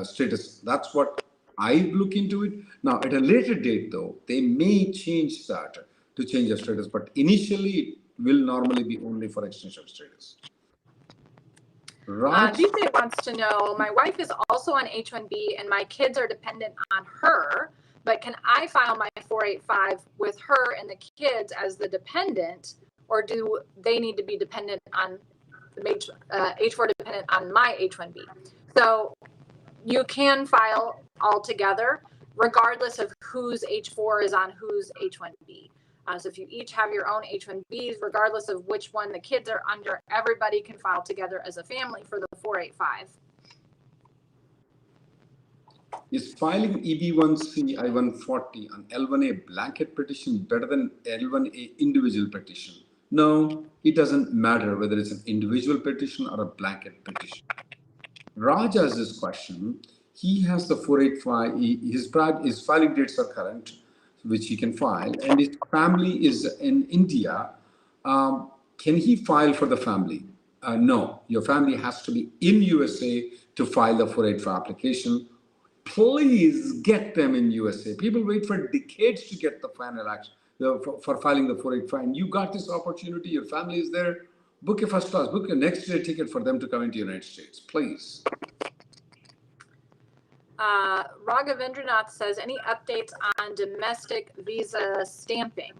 status. That's what I look into it. Now, at a later date, though, they may change that to change of status, but initially it will normally be only for extension of status. Raj? DJ wants to know, my wife is also on H1B and my kids are dependent on her, but can I file my 485 with her and the kids as the dependent, or do they need to be dependent on the H4 dependent on my H1B? So you can file all together, regardless of whose H4 is on whose H1B. So if you each have your own H1Bs, regardless of which one the kids are under, everybody can file together as a family for the 485. Is filing EB1C I-140 on L1A blanket petition better than L1A individual petition? No, it doesn't matter whether it's an individual petition or a blanket petition. Raj has this question. He has the 485, his filing dates are current, which he can file, and his family is in India. Can he file for the family? No, your family has to be in USA to file the 485 application. Please get them in USA. People wait for decades to get the final action for filing the 485. And you got this opportunity, your family is there. Book a first class, book a next day ticket for them to come into the United States, please. Raghavendranath says, any updates on domestic visa stamping?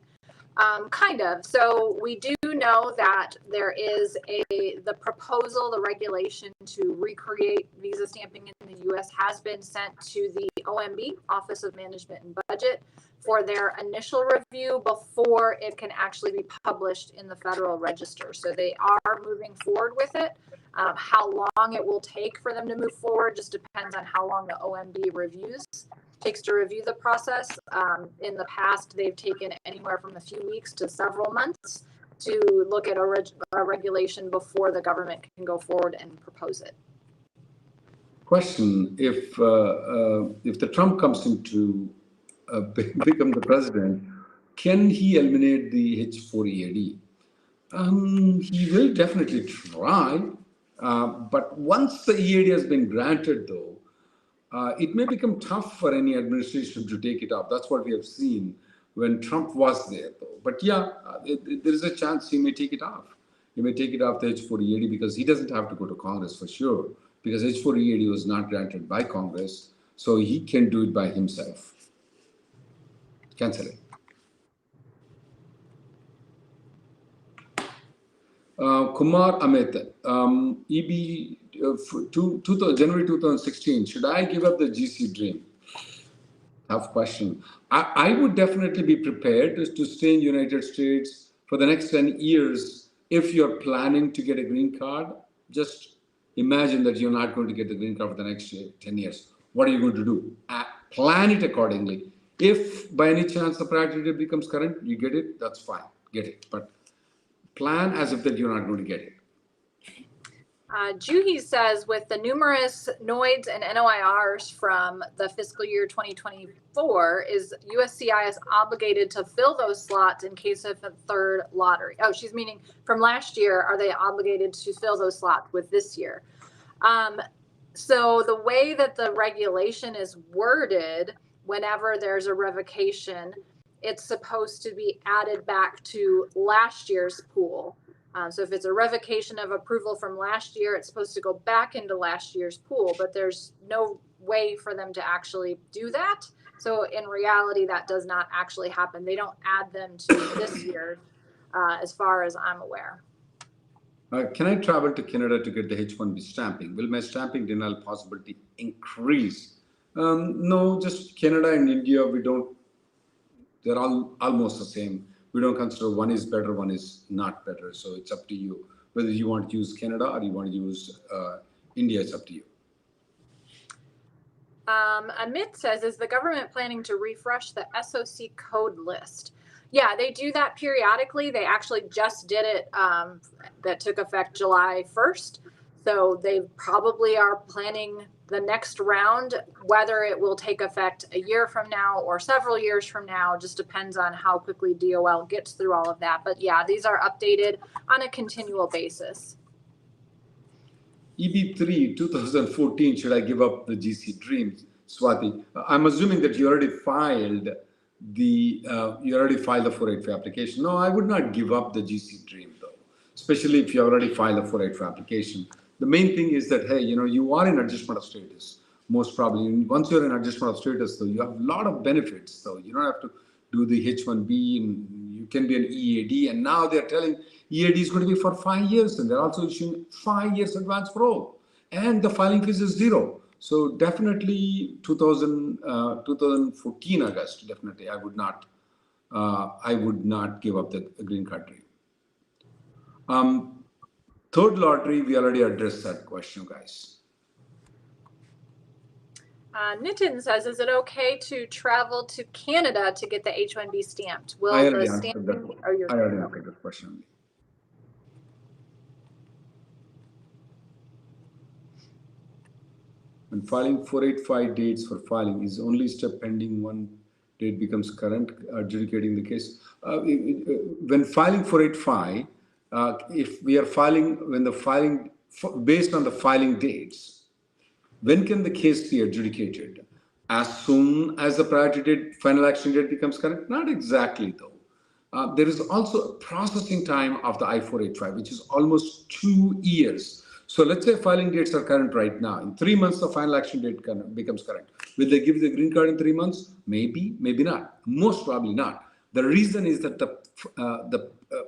Kind of. So we do know that there is the proposal, the regulation to recreate visa stamping in the U.S. has been sent to the OMB, Office of Management and Budget, for their initial review before it can actually be published in the Federal Register. So they are moving forward with it. How long it will take for them to move forward just depends on how long the OMB takes to review the process. In the past, they've taken anywhere from a few weeks to several months to look at a regulation before the government can go forward and propose it. Question: if the Trump comes into become the president, can he eliminate the H4 EAD? He will definitely try, but once the EAD has been granted, though, it may become tough for any administration to take it off. That's what we have seen when Trump was there, though. But yeah, there is a chance he may take it off. He may take it off the H4 EAD because he doesn't have to go to Congress for sure, because H4 EAD was not granted by Congress, so he can do it by himself. Cancel it. Kumar Amit, January 2016, should I give up the GC dream? Tough question. I would definitely be prepared to stay in the United States for the next 10 years if you're planning to get a green card. Just imagine that you're not going to get the green card for the next 10 years. What are you going to do? Plan it accordingly. If by any chance the priority date becomes current, you get it, that's fine, get it. But plan as if that you're not going to get it. Juhi says, with the numerous NOIDs and NOIRs from the fiscal year 2024, is USCIS obligated to fill those slots in case of a third lottery? Oh, she's meaning from last year, are they obligated to fill those slots with this year? So the way that the regulation is worded, whenever there's a revocation, it's supposed to be added back to last year's pool. So if it's a revocation of approval from last year, it's supposed to go back into last year's pool, but there's no way for them to actually do that. So in reality, that does not actually happen. They don't add them to this year, as far as I'm aware. Can I travel to Canada to get the H1B stamping? Will my stamping denial possibility increase? No, just Canada and India, we don't, they're all almost the same. We don't consider one is better, one is not better. So it's up to you. Whether you want to use Canada or you want to use India, it's up to you. Amit says, is the government planning to refresh the SOC code list? Yeah, they do that periodically. They actually just did it. That took effect July 1st. So they probably are planning the next round. Whether it will take effect a year from now or several years from now just depends on how quickly DOL gets through all of that. But yeah, these are updated on a continual basis. EB3 2014, should I give up the GC Dreams? Swati, I'm assuming that you already filed the 485 application. No, I would not give up the GC Dream though, especially if you already filed a 485 application. The main thing is that, hey, you are in adjustment of status. Most probably, once you're in adjustment of status, though, you have a lot of benefits. Though you don't have to do the H1B, and you can be an EAD. And now they're telling EAD is going to be for 5 years, and they're also issuing 5 years advance parole, and the filing fees is 0. So definitely 2014 August, definitely I would not give up the green card dream. Third lottery, we already addressed that question, guys. Nitin says, is it okay to travel to Canada to get the H1B stamped? Will I already the answered that. stamping, I already answered that question. When filing 485 dates for filing is only step pending one date becomes current, adjudicating the case. When filing 485, if we are filing, when the filing, based on the filing dates, when can the case be adjudicated? As soon as the priority date, final action date becomes current? Not exactly though. There is also a processing time of the I-485, which is almost 2 years. So let's say filing dates are current right now. In 3 months, the final action date becomes current. Will they give you the green card in 3 months? Maybe, maybe not. Most probably not. The reason is that the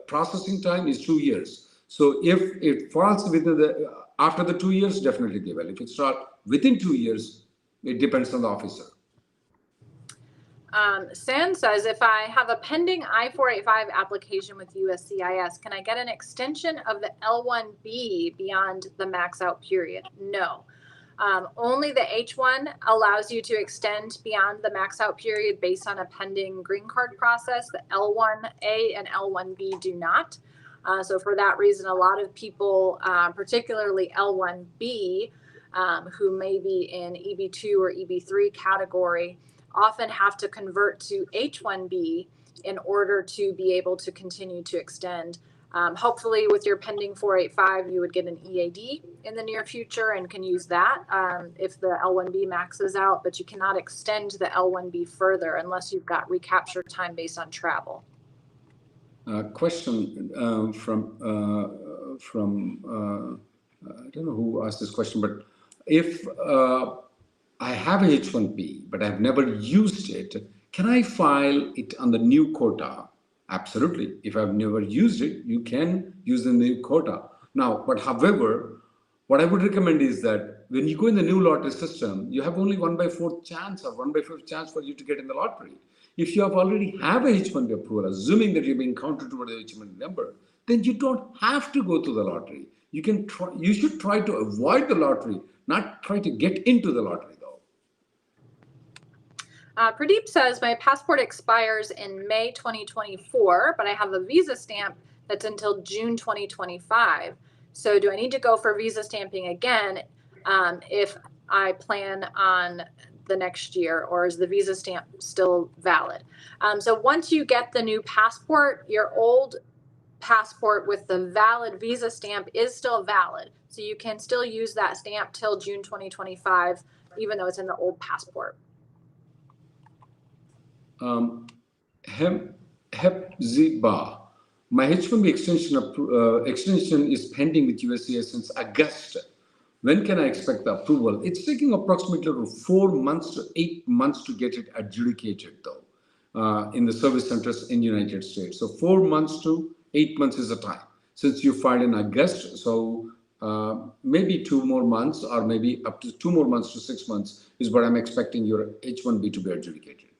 processing time is 2 years. So if it falls within after the 2 years, definitely they will. If it's not within 2 years, it depends on the officer. San says, if I have a pending I-485 application with USCIS, can I get an extension of the L1B beyond the max out period? No. Only the H1 allows you to extend beyond the max out period based on a pending green card process. The L1A and L1B do not. So for that reason, a lot of people, particularly L1B, who may be in EB2 or EB3 category, often have to convert to H1B in order to be able to continue to extend. Hopefully with your pending 485, you would get an EAD in the near future and can use that if the L1B maxes out, but you cannot extend the L1B further unless you've got recapture time based on travel. Question from I don't know who asked this question, but if I have a H1B, but I've never used it, can I file it on the new quota? Absolutely. If I've never used it, you can use the new quota. Now, but however, what I would recommend is that when you go in the new lottery system, you have only 1/4 chance or 1/5 chance for you to get in the lottery. If you have already have a H1B approval, assuming that you're being counted toward the H1B number, then you don't have to go to the lottery. You can try. You should try to avoid the lottery, not try to get into the lottery. Pradeep says, my passport expires in May 2024, but I have a visa stamp that's until June 2025. So do I need to go for visa stamping again if I plan on the next year, or is the visa stamp still valid? So once you get the new passport, your old passport with the valid visa stamp is still valid. So you can still use that stamp till June 2025, even though it's in the old passport. Hepzibah, my H1B extension is pending with USCIS since August. When can I expect the approval? It's taking approximately 4 months to 8 months to get it adjudicated, though, in the service centers in the United States. So 4 months to 8 months is the time. since you filed in August, so maybe 2 more months or maybe up to 2 more months to 6 months is what I'm expecting your H1B to be adjudicated.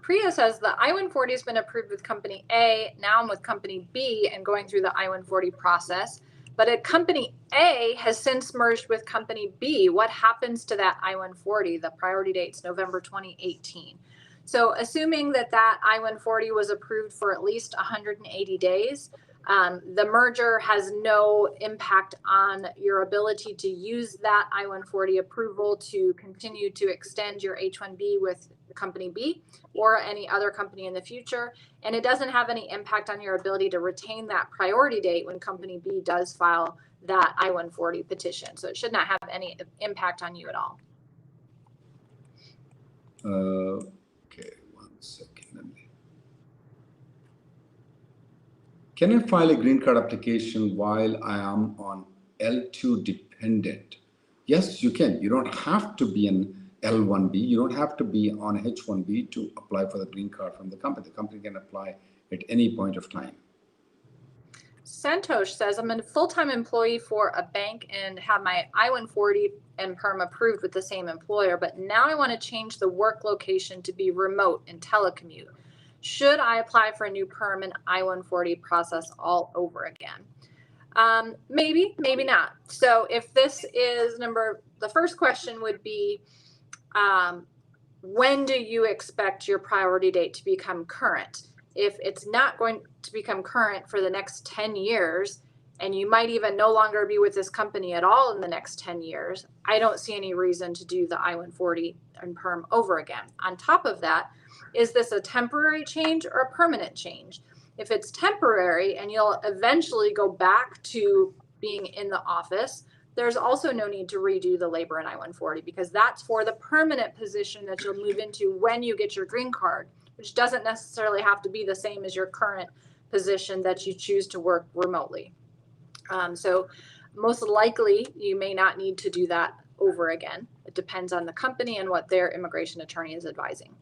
Priya says the I-140 has been approved with company A. Now I'm with company B and going through the I-140 process. But a company A has since merged with company B. What happens to that I-140? The priority date's November 2018. So assuming that that I-140 was approved for at least 180 days, the merger has no impact on your ability to use that I-140 approval to continue to extend your H-1B with company B or any other company in the future. And it doesn't have any impact on your ability to retain that priority date when company B does file that I-140 petition. So it should not have any impact on you at all. Okay, 1 second. Can I file a green card application while I am on L2 dependent? Yes, you can. You don't have to be an L1B. You don't have to be on H1B to apply for the green card from the company. The company can apply at any point of time. Santosh says, I'm a full-time employee for a bank and have my I-140 and PERM approved with the same employer, but now I want to change the work location to be remote and telecommute. Should I apply for a new PERM and I-140 process all over again? Maybe, maybe not. So if this is the first question would be, when do you expect your priority date to become current? If it's not going to become current for the next 10 years, and you might even no longer be with this company at all in the next 10 years, I don't see any reason to do the I-140 and PERM over again. On top of that, is this a temporary change or a permanent change? If it's temporary and you'll eventually go back to being in the office, there's also no need to redo the labor and I-140 because that's for the permanent position that you'll move into when you get your green card, which doesn't necessarily have to be the same as your current position that you choose to work remotely. So most likely you may not need to do that over again. It depends on the company and what their immigration attorney is advising.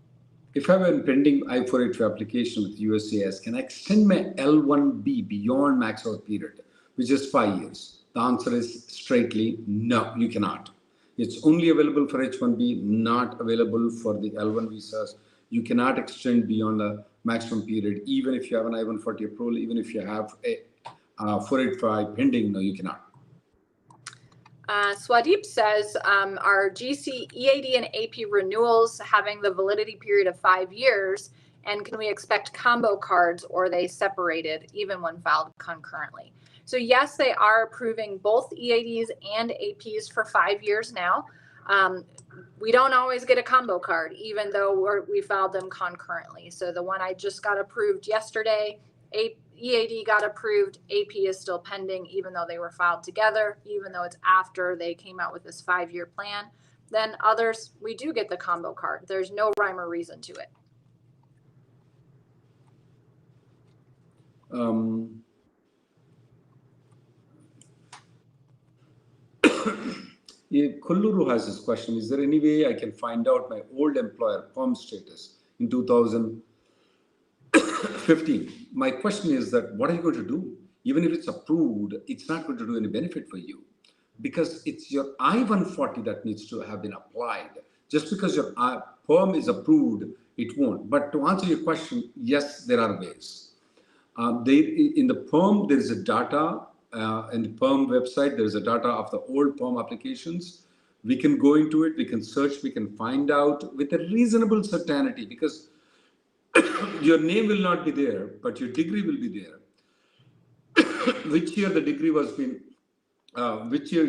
If I have a pending I-485 application with USCIS, can I extend my L1B beyond max out period, which is 5 years? The answer is straightly no, you cannot. It's only available for H1B, not available for the L1 visas. You cannot extend beyond the maximum period, even if you have an I-140 approval, even if you have a 485 pending, no, you cannot. Swadeep says, are GC, EAD, and AP renewals having the validity period of 5 years? And can we expect combo cards or are they separated even when filed concurrently? So yes, they are approving both EADs and APs for 5 years now. We don't always get a combo card, even though we filed them concurrently. So the one I just got approved yesterday, EAD got approved, AP is still pending, even though they were filed together, even though it's after they came out with this 5-year plan. Then others, we do get the combo card. There's no rhyme or reason to it. Kolluru has this question. Is there any way I can find out my old employer PERM status in 2015? My question is that what are you going to do? Even if it's approved, it's not going to do any benefit for you because it's your I-140 that needs to have been applied. Just because your PERM is approved, it won't. But to answer your question, yes, there are ways. In the PERM, there is a data. In the PERM website, there is a data of the old PERM applications. We can go into it, we can search, we can find out with a reasonable certainty because your name will not be there, but your degree will be there. Which year the degree was been, which year,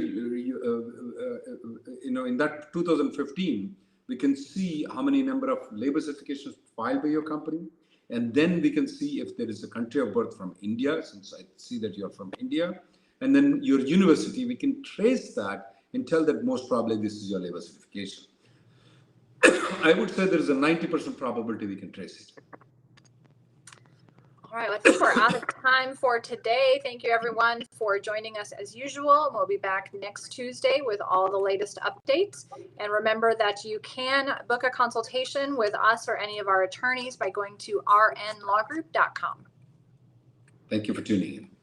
in that 2015, we can see how many number of labor certifications filed by your company. And then we can see if there is a country of birth from India, since I see that you're from India. And then your university, we can trace that and tell that most probably this is your labor certification. I would say there is a 90% probability we can trace it. All right, I think we're out of time for today. Thank you everyone for joining us as usual. We'll be back next Tuesday with all the latest updates. And remember that you can book a consultation with us or any of our attorneys by going to rnlawgroup.com. Thank you for tuning in.